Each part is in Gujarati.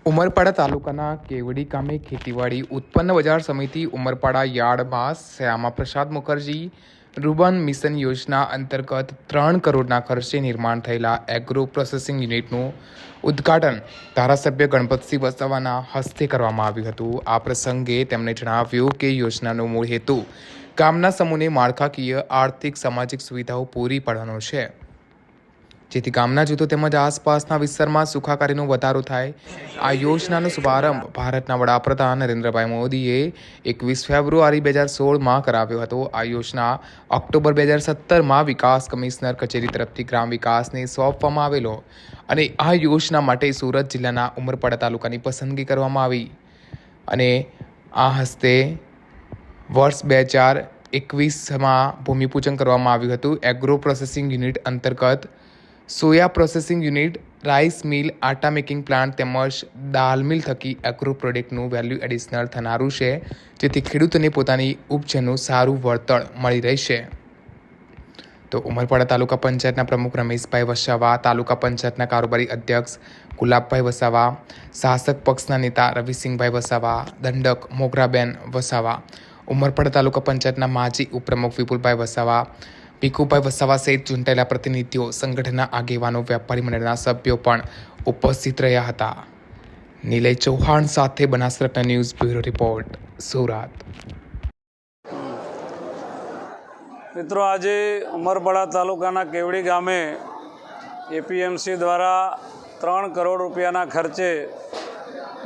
ઉમરપાડા તાલુકાના કેવડી ગામે ખેતીવાડી ઉત્પન્ન બજાર સમિતિ ઉમરપાડા યાર્ડમાં શ્યામાપ્રસાદ મુખર્જી રૂરબન મિશન યોજના અંતર્ગત 3 કરોડના ખર્ચે નિર્માણ થયેલા એગ્રો પ્રોસેસિંગ યુનિટનું ઉદ્ઘાટન ધારાસભ્ય ગણપતસિંહ વસાવાના હસ્તે કરવામાં આવ્યું હતું। આ પ્રસંગે તેમણે જણાવ્યું કે યોજનાનો મૂળ હેતુ ગામના સમૂહને માળખાકીય આર્થિક સામાજિક સુવિધાઓ પૂરી પાડવાનો છે, જેથી ગામના જૂથો તેમજ આસપાસના વિસ્તારમાં સુખાકારીનો વધારો થાય। આ યોજનાનો શુભારંભ ભારતના વડાપ્રધાન નરેન્દ્રભાઈ મોદીએ 21 ફેબ્રુઆરી 2016માં કરાવ્યો હતો। આ યોજના ઓક્ટોબર 2017માં વિકાસ કમિશનર કચેરી તરફથી ગ્રામ વિકાસને સોંપવામાં આવેલો અને આ યોજના માટે સુરત જિલ્લાના ઉમરપાડા તાલુકાની પસંદગી કરવામાં આવી અને આ હસ્તે વર્ષ 2021માં ભૂમિપૂજન કરવામાં આવ્યું હતું। એગ્રો પ્રોસેસિંગ યુનિટ અંતર્ગત soya processing unit, rice mill, atta making plant તેમજ દાલ મિલ થકી એગ્રો પ્રોડક્ટનું વેલ્યુ એડિશનલ થનારું છે, જેથી ખેડૂતોને પોતાની ઉપજનું સારું વળતર મળી રહેશે। તો ઉમરપાડા તાલુકા પંચાયતના પ્રમુખ રમેશભાઈ વસાવા, તાલુકા પંચાયતના કારોબારી અધ્યક્ષ ગુલાબભાઈ વસાવા, શાસક પક્ષના નેતા રવિસિંહભાઈ વસાવા, દંડક મોગરાબેન વસાવા, ઉમરપાડા તાલુકા પંચાયતના માજી ઉપપ્રમુખ વિપુલભાઈ વસાવા, ભીખુભાઈ વસાવા સહિત ચૂંટાયેલા પ્રતિનિધિઓ, સંગઠનના આગેવાનો, વેપારી મંડળના સભ્યો પણ ઉપસ્થિત રહ્યા હતા। નિલય ચૌહાણ સાથે Banaskantha news bureau report, Surat. મિત્રો, આજે ઉમરપાડા તાલુકાના કેવડી ગામે એપીએમસી દ્વારા 3 કરોડ રૂપિયાના ખર્ચે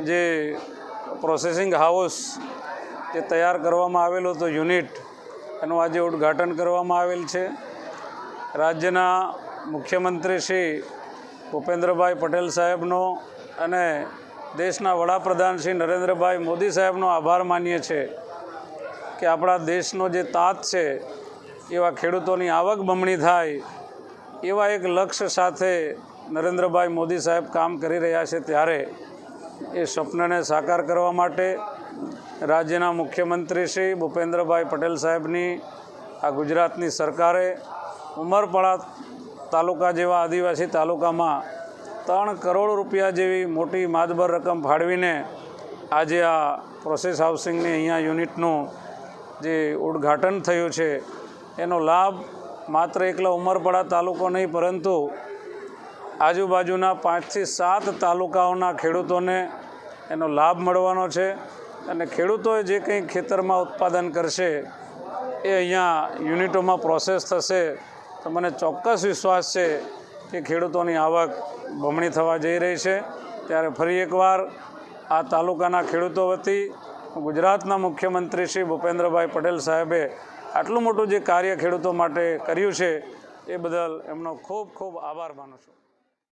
જે પ્રોસેસિંગ હાઉસ જે તૈયાર કરવામાં આવેલું હતું યુનિટ, એનું આજે ઉદ્ઘાટન કરવામાં આવેલ છે। રાજ્યના મુખ્યમંત્રી શ્રી ભૂપેન્દ્રભાઈ પટેલ સાહેબનો અને દેશના વડાપ્રધાન શ્રી નરેન્દ્રભાઈ મોદી સાહેબનો આભાર માનીએ છીએ કે આપણા દેશનો જે તાત છે એવા ખેડૂતોની આવક બમણી થાય એવા એક લક્ષ્ય સાથે નરેન્દ્રભાઈ મોદી સાહેબ કામ કરી રહ્યા છે, ત્યારે એ સ્વપ્નને સાકાર કરવા માટે રાજ્યના મુખ્યમંત્રી શ્રી ભૂપેન્દ્રભાઈ પટેલ સાહેબની આ ગુજરાતની સરકારે ઉમરપાડા તાલુકા જેવા આદિવાસી તાલુકામાં 3 કરોડ રૂપિયા જેવી મોટી માતબર રકમ ફાળવીને આજે આ પ્રોસેસ હાઉસિંગની અહીંયા યુનિટનું જે ઉદ્ઘાટન થયું છે, એનો લાભ માત્ર એકલા ઉમરપાડા તાલુકો નહીં પરંતુ આજુબાજુના 5 થી 7 તાલુકાઓના ખેડૂતોને એનો લાભ મળવાનો છે અને ખેડૂતોએ જે કંઈ ખેતરમાં ઉત્પાદન કરશે એ અહીંયા યુનિટોમાં પ્રોસેસ થશે, તો મને ચોક્કસ વિશ્વાસ છે કે ખેડૂતોની આવક બમણી થવા જઈ રહી છે। ત્યારે ફરી એકવાર આ તાલુકાના ખેડૂતો વતી ગુજરાતના મુખ્યમંત્રી શ્રી ભૂપેન્દ્રભાઈ પટેલ સાહેબે આટલું મોટું જે કાર્ય ખેડૂતો માટે કર્યું છે એ બદલ એમનો ખૂબ ખૂબ આભાર માનું છું।